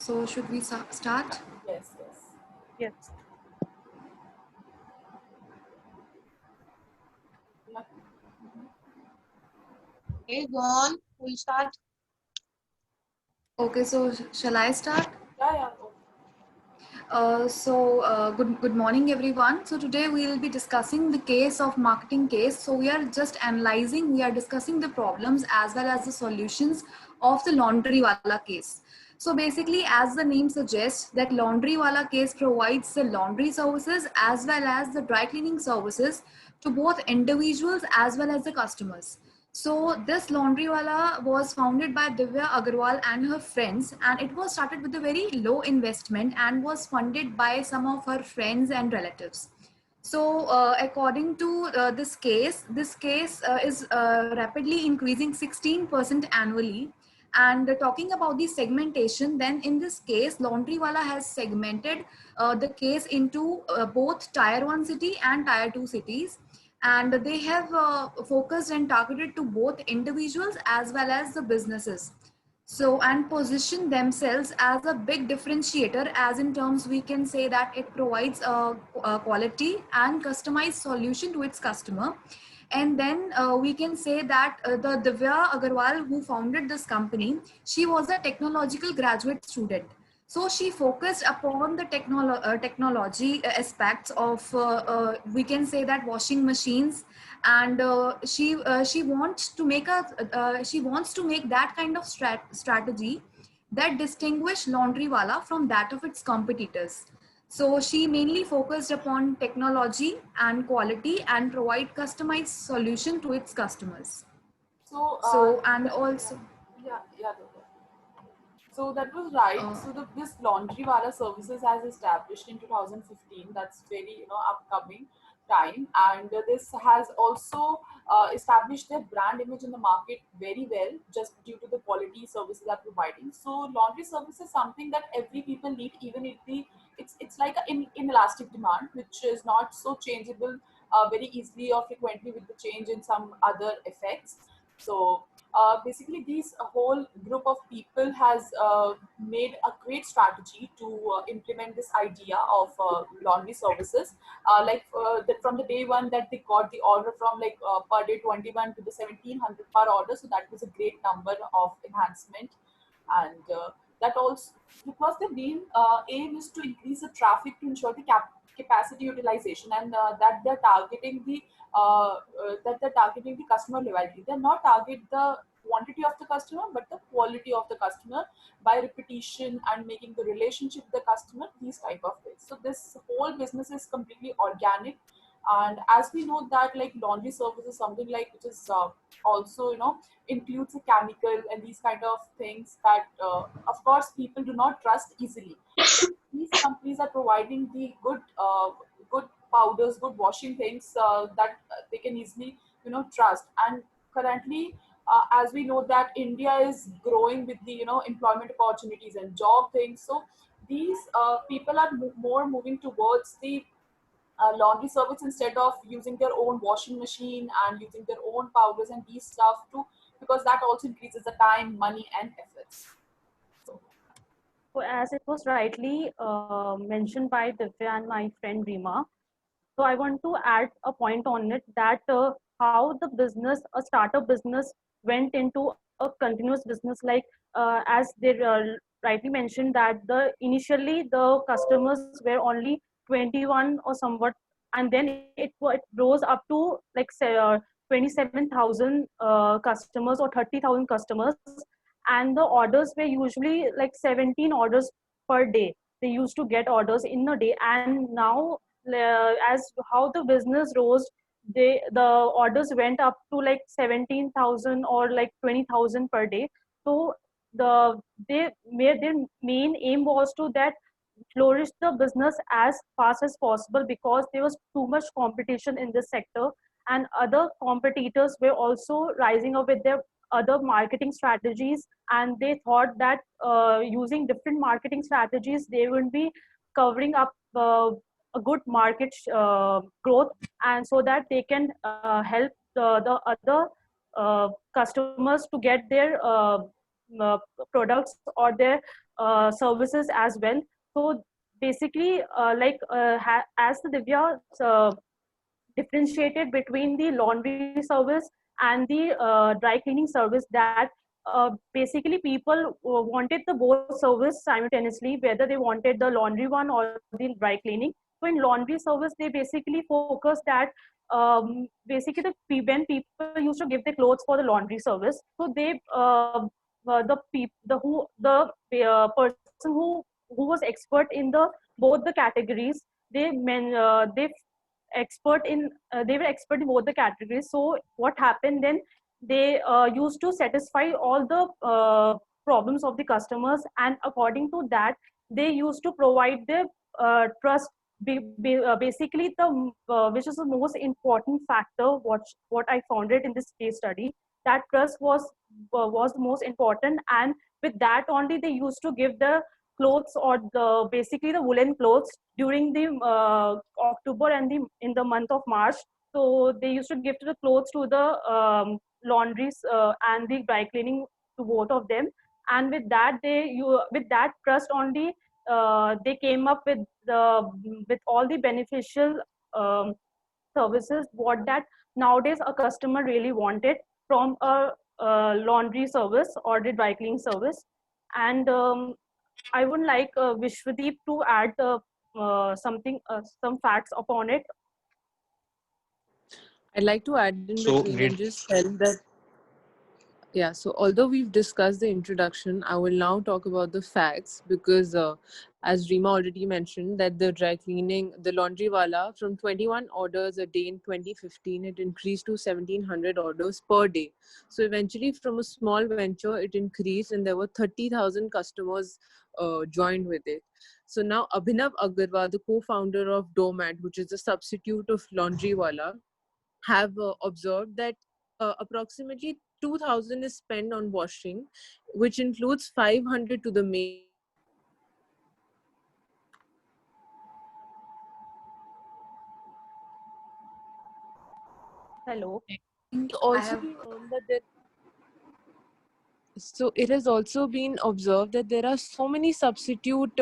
So should we start? Yes, yes. Yes. Yeah. Okay, go on. We'll start. Okay, so shall I start? Yeah. Okay. Good morning, everyone. So today we will be discussing the case of marketing case. So we are just analyzing, we are discussing the problems as well as the solutions of the laundry wala case. So basically, as the name suggests, that laundry wala case provides the laundry services as well as the dry cleaning services to both individuals as well as the customers. So this laundry wala was founded by Divya Agarwal and her friends, and it was started with a very low investment and was funded by some of her friends and relatives. So according to this case is rapidly increasing 16% annually. And talking about the segmentation, then in this case, Laundry Wala has segmented the case into both Tier 1 city and Tier 2 cities, and they have focused and targeted to both individuals as well as the businesses. So and position themselves as a big differentiator, as in terms we can say that it provides a quality and customized solution to its customer. And then we can say that the Divya Agarwal, who founded this company, she was a technological graduate student. So she focused upon the technology aspects of, we can say that, washing machines, and she wants to make that kind of strategy that distinguish Laundry Wala from that of its competitors. So she mainly focused upon technology and quality and provide customized solution to its customers. So, So and also. yeah. So that was right. Uh, So this laundry wala services has established in 2015. That's very upcoming time, and this has also established their brand image in the market very well, just due to the quality services they're providing. So laundry service is something that every people need, even if it's like an inelastic demand, which is not so changeable very easily or frequently with the change in some other effects. So basically, these whole group of people has made a great strategy to implement this idea of laundry services. That from the day one that they got the order from, like per day 21 to the 1700 per order. So that was a great number of enhancement, and that also, because the main aim is to increase the traffic to ensure the capacity utilization, and that they're targeting the customer loyalty. They're not target the quantity of the customer, but the quality of the customer by repetition and making the relationship with the customer, these type of things. So this whole business is completely organic, and as we know that, like, laundry service is something like which is also includes a chemical and these kind of things that of course people do not trust easily. These companies are providing the good powders, good washing things that they can easily trust. And currently, as we know that India is growing with the employment opportunities and job things. So these people are more moving towards the laundry service instead of using their own washing machine and using their own powders and these stuff too, because that also increases the time, money, and efforts. So So as it was rightly mentioned by Divya and my friend Rima, so I want to add a point on it that how the business, a startup business, went into a continuous business. Like as they rightly mentioned that the initially the customers were only 21 or somewhat, and then it rose up to like 27,000 customers or 30,000 customers, and the orders were usually like 17 orders per day. They used to get orders in a day, and now as how the business rose, the orders went up to like 17,000 or like 20,000 per day. So they made their main aim was to that flourish the business as fast as possible, because there was too much competition in this sector, and other competitors were also rising up with their other marketing strategies, and they thought that using different marketing strategies they will be covering up a good market growth, and so that they can help the other customers to get their products or their services as well. So basically, as the Divya differentiated between the laundry service and the dry cleaning service, that basically people wanted the both service simultaneously, whether they wanted the laundry one or the dry cleaning. So in laundry service, they basically focus that basically when people used to give their clothes for the laundry service, so they the person who was expert in the both the categories, they expert in they were expert in both the categories. So what happened then, they used to satisfy all the problems of the customers, and according to that they used to provide the trust. Basically the which is the most important factor, what I found it in this case study, that trust was the most important. And with that only they used to give the clothes, or the basically the woolen clothes, during the October and in the month of March. So they used to give the clothes to the laundries and the dry cleaning, to both of them. And with that trust only, they came up with all the beneficial um, services what that nowadays a customer really wanted from a laundry service or the dry cleaning service. And I would like Vishwadeep to add some facts upon it. I'd like to add in So between great. and just tell that, yeah, so although we've discussed the introduction, I will now talk about the facts, because as Rima already mentioned, that the dry cleaning, the laundry wala, from 21 orders a day in 2015, it increased to 1700 orders per day. So eventually from a small venture, it increased and there were 30,000 customers joined with it. So now Abhinav Agarwal, the co-founder of Domat, which is a substitute of laundry wala, have observed that approximately 2000 is spent on washing, which includes 500 to the maid. Hello. think I Also have been that there, so it has also been observed that there are so many substitute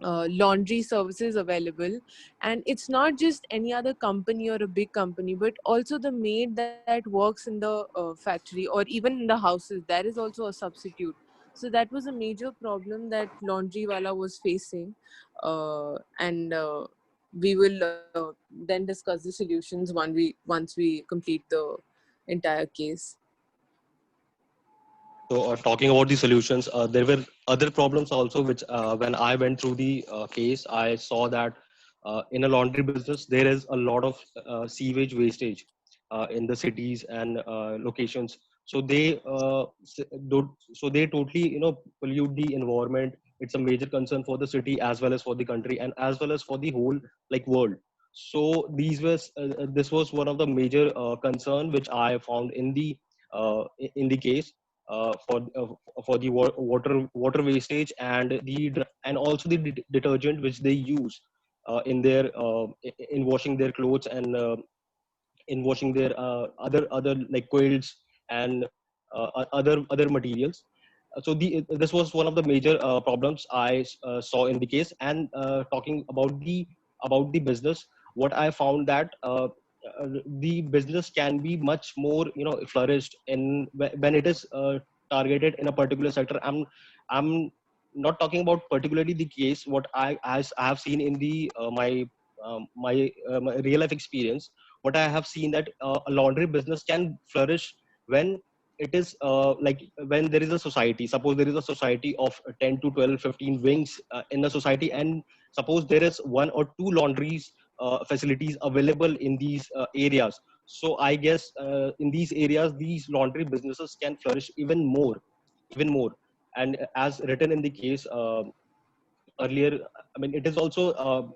laundry services available, and it's not just any other company or a big company, but also the maid that works in the factory or even in the houses, that is also a substitute. So that was a major problem that laundry wala was facing, and we will then discuss the solutions once we complete the entire case. So talking about the solutions, there were other problems also, which when I went through the case, I saw that in a laundry business, there is a lot of sewage wastage in the cities and locations. So so they totally, pollute the environment. It's a major concern for the city as well as for the country and as well as for the whole like world. So this was one of the major concern which I found in the case for the water wastage and and also the detergent which they use in washing their clothes and in washing their other like coils and other materials. This was one of the major problems I saw in the case. And talking about the business, what I found that the business can be much more flourished when it is targeted in a particular sector. I'm not talking about particularly the case what as I have seen in the my real life experience. What I have seen that a laundry business can flourish when it is like when there is a society. Suppose there is a society of 10 to 12, 15 wings in the society, and suppose there is one or two laundries facilities available in these areas. So I guess in these areas, these laundry businesses can flourish even more. And as written in the case earlier, I mean, it was also a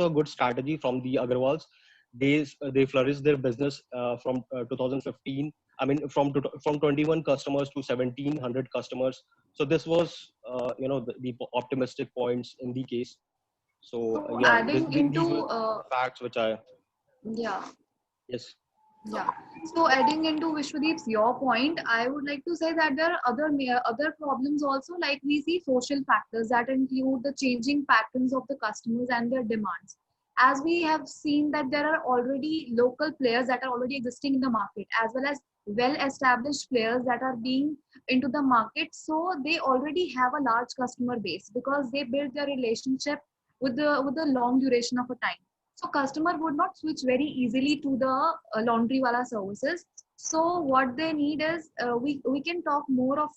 good strategy from the Agarwals. They flourished their business from 2015. I mean, from 21 customers to 1700 customers. So this was the optimistic points in the case. So so yeah, adding these were into facts which I yeah. yes. Yeah. So adding into Vishwadeep's your point, I would like to say that there are other problems also. Like we see social factors that include the changing patterns of the customers and their demands. As we have seen that there are already local players that are already existing in the market, as well as well-established players that are being into the market. So they already have a large customer base because they build their relationship with the long duration of a time. So customer would not switch very easily to the laundry wala services. So what they need is we can talk more of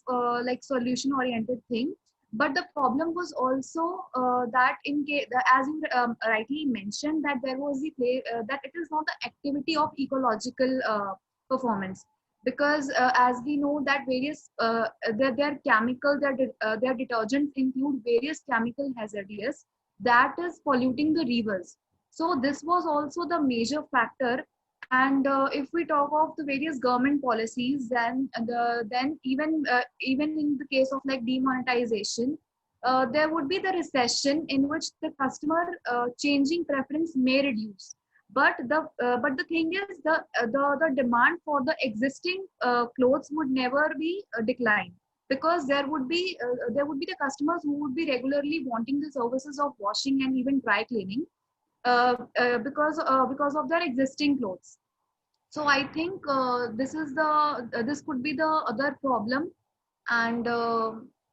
like solution oriented thing. But the problem was also that in case, as you rightly mentioned, that there was the play that it is not the activity of ecological performance, because as we know that various their chemical their detergents include various chemical hazardous that is polluting the rivers. So this was also the major factor. And if we talk of the various government policies, then even in the case of like demonetization, there would be the recession in which the customer changing preference may reduce. But the thing is the demand for the existing clothes would never be declined, because there would be the customers who would be regularly wanting the services of washing and even dry cleaning because of their existing clothes. So I think this could be the other problem. And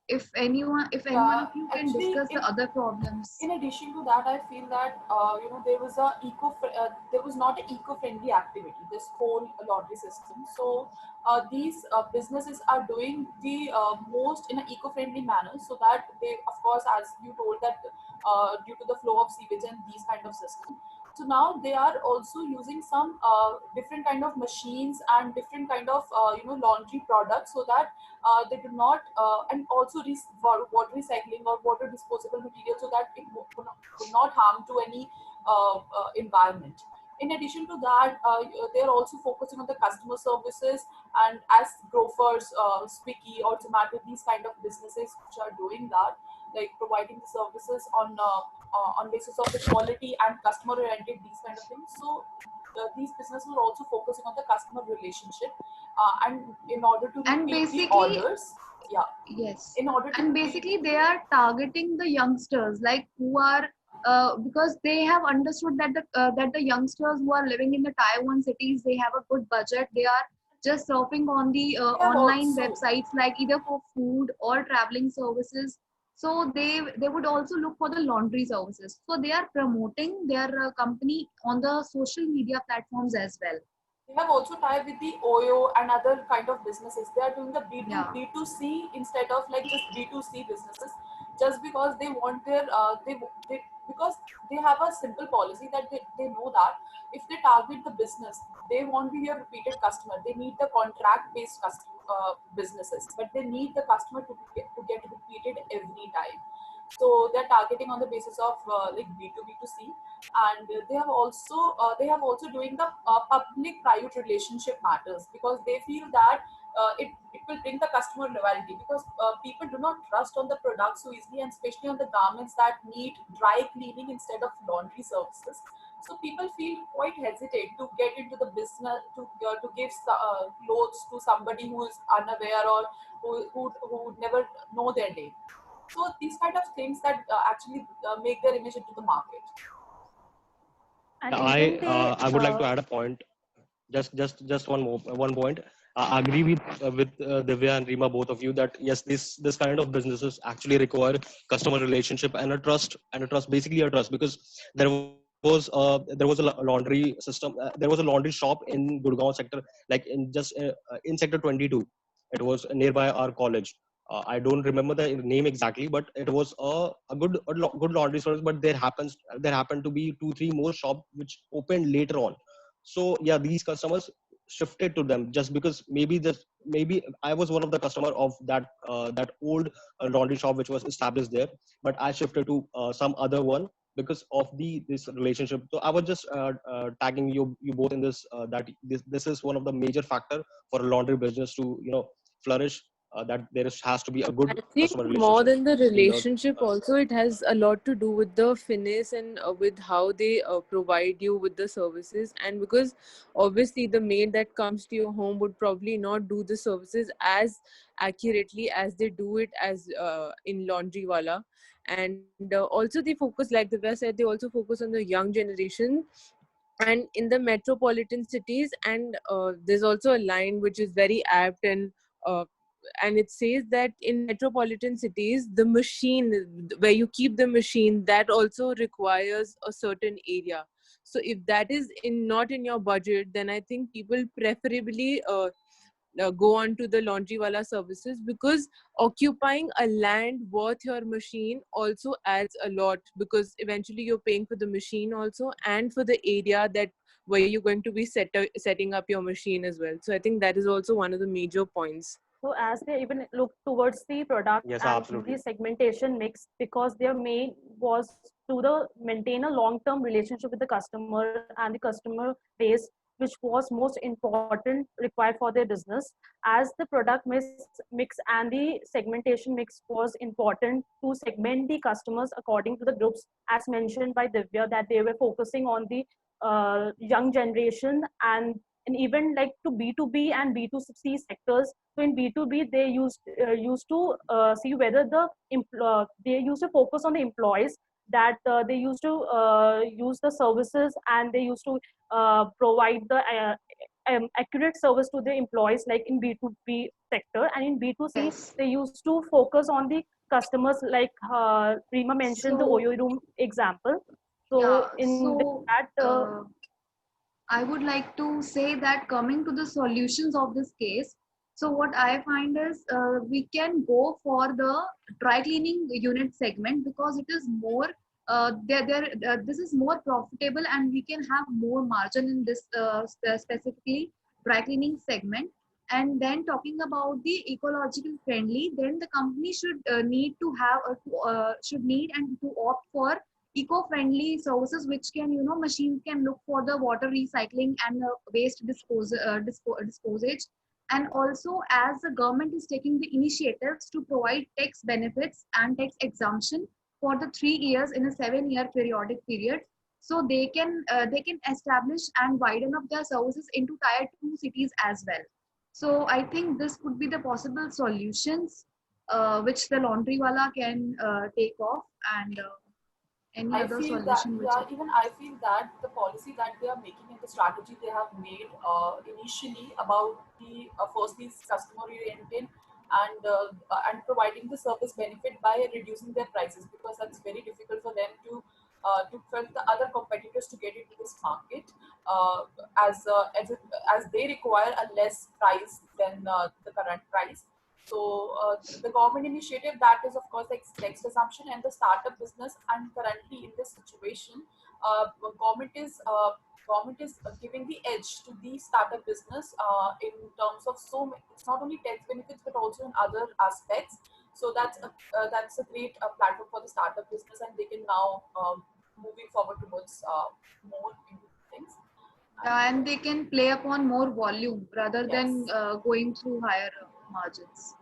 if anyone Yeah, of you can actually, discuss the other problems. in addition to that, I feel that there was not an eco-friendly activity. This whole laundry system. So these businesses are doing the most in an eco-friendly manner, so that they, of course, as you told that due to the flow of sewage and these kind of system. So now they are also using some different kind of machines and different kind of laundry products, so that they do not and also water recycling or water disposable material, so that it would not harm to any environment. In addition to that, they are also focusing on the customer services, and as Grofers, Swiggy or Zomato, these kind of businesses which are doing that, like providing the services on basis of the quality and customer oriented, these kind of things. So these businesses are also focusing on the customer relationship, and in order to And repeat the basically, orders, yeah, yes, in order to and repeat. basically they are targeting the youngsters, like who are because they have understood that the youngsters who are living in the tier 1 cities, they have a good budget. They are just surfing on the They have online also, websites, like either for food or traveling services. So they would also look for the laundry services. So they are promoting their company on the social media platforms as well. they have also tied with the OYO and other kind of businesses. They are doing the B2 Yeah. B2C instead of like just B2C businesses, just because they want their they because they have a simple policy that they know that if they target the business, they won't be a repeated customer. They need the contract based businesses, but they need the customer to get repeated every time. So they're targeting on the basis of like B2B2C, and they have also doing the public private relationship matters, because they feel that it will bring the customer loyalty, because people do not trust on the product so easily, and especially on the garments that need dry cleaning instead of laundry services. So people feel quite hesitate to get into the business to give clothes to somebody who is unaware, or who would never know their name. So these kind of things that actually make their image into the market. And Yeah, even they I would like to add a point. Just one point. I agree with Divya and Rima, both of you, that yes, this kind of businesses actually require customer relationship and a trust, basically a trust, because there was a laundry system. There was a laundry shop in Gurgaon sector, like in sector 22. It was nearby our college. I don't remember the name exactly, but it was good laundry service. But there happened to be two three more shop which opened later on. So yeah, these customers shifted to them just because maybe I was one of the customer of that old laundry shop which was established there, but I shifted to some other one because of the this relationship. So I was just tagging you both in this that this is one of the major factor for a laundry business to flourish. that has to be a good I think customer more relationship than the in the relationship, also it has a lot to do with the finesse and with how they provide you with the services. And because obviously the maid that comes to your home would probably not do the services as accurately as they do it as in Laundry Wala. And also they focus, like Divya said, they also focus on the young generation and in the metropolitan cities. And there's also a line which is very apt, uh, and it says that in metropolitan cities the machine where you keep the machine, that also requires a certain area. So if that is in not in your budget, then I think people preferably go on to the laundry wala services, because occupying a land worth your machine also adds a lot, because eventually you're paying for the machine also and for the area that where you're going to be setting up your machine as well. So I think that is also one of the major points. So as they even look towards the product Yes, and absolutely. the segmentation mix, because their main was to the maintain a long-term relationship with the customer and the customer base, which was most important required for their business. As the product mix and the segmentation mix was important to segment the customers according to the groups, as mentioned by Divya, that they were focusing on the young generation and even like to B2B and B2C sectors. So in B2B, they used to see whether they used to focus on the employees, that they used to use the services, and they used to provide the accurate service to the employees, like in B2B sector. And in B2C, Yes. they used to focus on the customers, like Rima mentioned the So Oyo room example. So yeah, in so that I would like to say that coming to the solutions of this case, so what I find is we can go for the dry cleaning unit segment because it is more this is more profitable and we can have more margin in this specifically dry cleaning segment. And then talking about the ecological friendly, then the company should need to have should need and to opt for eco-friendly services, which can, machines can look for the water recycling and waste disposage. And also, as the government is taking the initiatives to provide tax benefits and tax exemption for the 3 years in a 7-year periodic period, so they can establish and widen up their services into tier 2 cities as well. So I think this could be the possible solutions which the laundry wala can take off. And any I other feel that, solution which yeah, even I feel that the policy that they are making and the strategy they have made initially about the firstly customer oriented and providing the service benefit by reducing their prices, because that's very difficult for them to help the other competitors to get into this market uh, as they require a less price than the current price. So the government initiative that is of course like tax assumption and the startup business, and currently in this situation, the government is giving the edge to the startup business in terms of it's not only tax benefits but also in other aspects. So that's a great platform for the startup business, and they can now moving forward towards more into things. And and they can play upon more volume rather than yes, going through higher margins.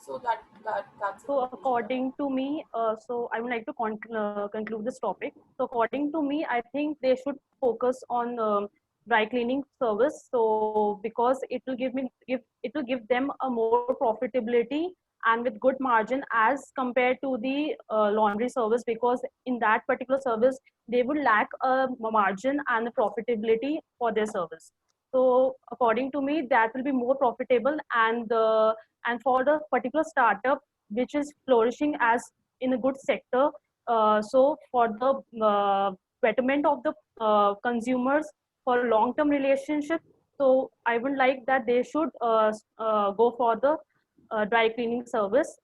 so that's a So conclusion that according to me, so I would like to conclude this topic. So according to me, I think they should focus on dry cleaning service. So because it will give them a more profitability and with good margin as compared to the laundry service. Because in that particular service, they would lack a margin and the profitability for their service. So according to me, that will be more profitable, and for the particular startup which is flourishing as in a good sector, so for the betterment of the consumers for long term relationship, so I would like that they should go for the dry cleaning service.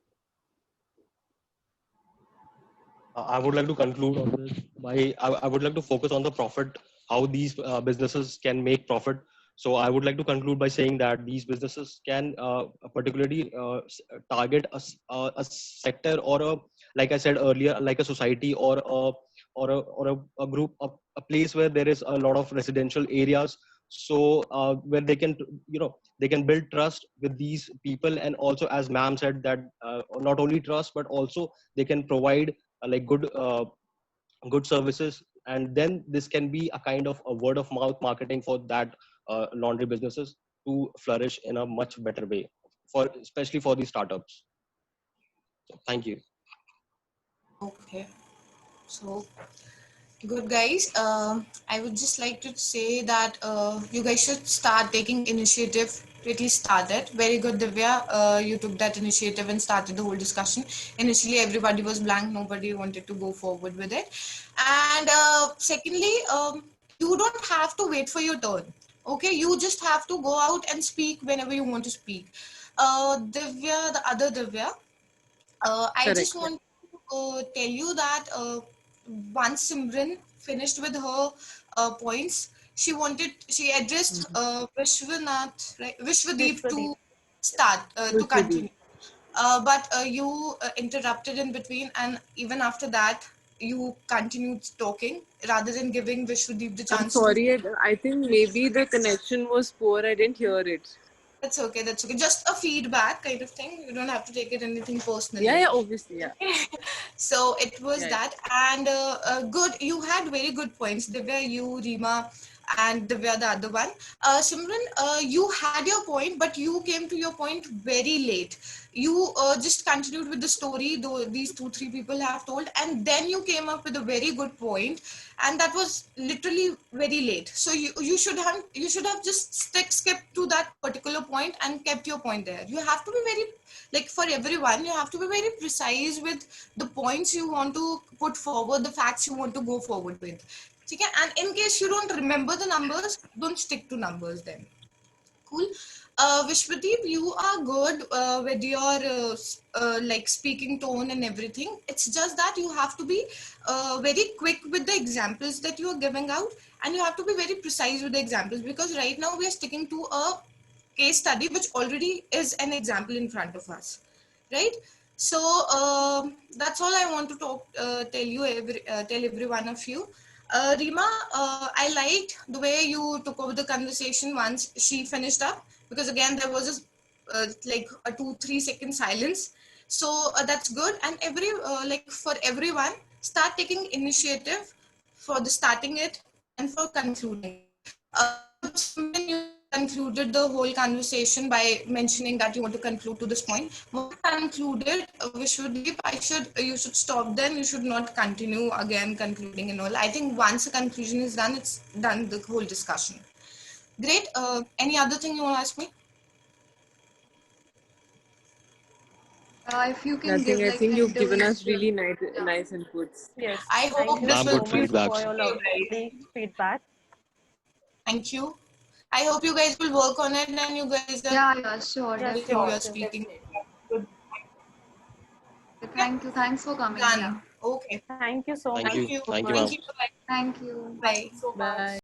I would like to conclude on this by I would like to focus on the profit, how these businesses can make profit. So I would like to conclude by saying that these businesses can particularly target a sector or a, like I said earlier, like a society or a group, a place where there is a lot of residential areas. So where they can, they can build trust with these people, and also, as ma'am said, that not only trust but also they can provide like good services, and then this can be a kind of a word of mouth marketing for that laundry businesses to flourish in a much better way, for especially for the startups. So thank you. Okay. So good, guys. I would just like to say that you guys should start taking initiative to at least start it. Very good, Divya. You took that initiative and started the whole discussion. Initially, everybody was blank. Nobody wanted to go forward with it. And secondly, you don't have to wait for your turn. Okay, you just have to go out and speak whenever you want to speak. Divya, the other Divya, I Correct. just want to tell you that once Simran finished with her points, she addressed Vishwanath, right, Vishwadeep Vishwadeep. to start, to Vishwadeep. continue. But you interrupted in between, and even after that, you continued talking rather than giving Vishwadeep the I'm chance to. sorry. I think maybe the connection was poor. I didn't hear it. That's okay. That's okay. Just a feedback kind of thing. You don't have to take it anything Yeah, personally. yeah, obviously, yeah. So it was Yeah, that, and good. You had very good points, Divya, you, Rima, and Divya, the other one. Simran, you had your point, but you came to your point very late. You just continued with the story, though these two, three people have told, and then you came up with a very good point, and that was literally very late. So you should have just skipped to that particular point and kept your point there. You have to be very, like, for everyone, you have to be very precise with the points you want to put forward, the facts you want to go forward with. Okay? And in case you don't remember the numbers, don't stick to numbers then. Cool. Vishwadeep, you are good with your like speaking tone and everything. It's just that you have to be very quick with the examples that you are giving out, and you have to be very precise with the examples, because right now we are sticking to a case study which already is an example in front of us, right? So that's all I want to tell every one of you. Rima, I liked the way you took over the conversation once she finished up, because again there was like a 2-3 second silence. So that's good, and like for everyone, start taking initiative for the starting it and for concluding it. Good, Simran, you concluded the whole conversation by mentioning that you want to conclude to this point. Once concluded, Vishwadeep, you should stop then. You should not continue again concluding and all. I think once a conclusion is done, it's done, the whole discussion. Great. Any other thing you want to ask me? If you can give nothing. I like think an you've given us individual. really nice, Yeah. nice inputs. Yes. I Thank hope you this Damn will good so be much for feedbacks. your you guys. lovely feedback. Thank you. I hope you guys will work on it, and you guys are Yeah, sure, Yeah, everything you sure, are definitely. sure. speaking. Definitely. Good. Okay, Thank you. Thanks for coming. Yeah. done. Okay. Thank you so Thank much. Thank you. you. Thank you, Bye. ma'am. Thank you. Thank you. Bye. Thank you so much. Bye.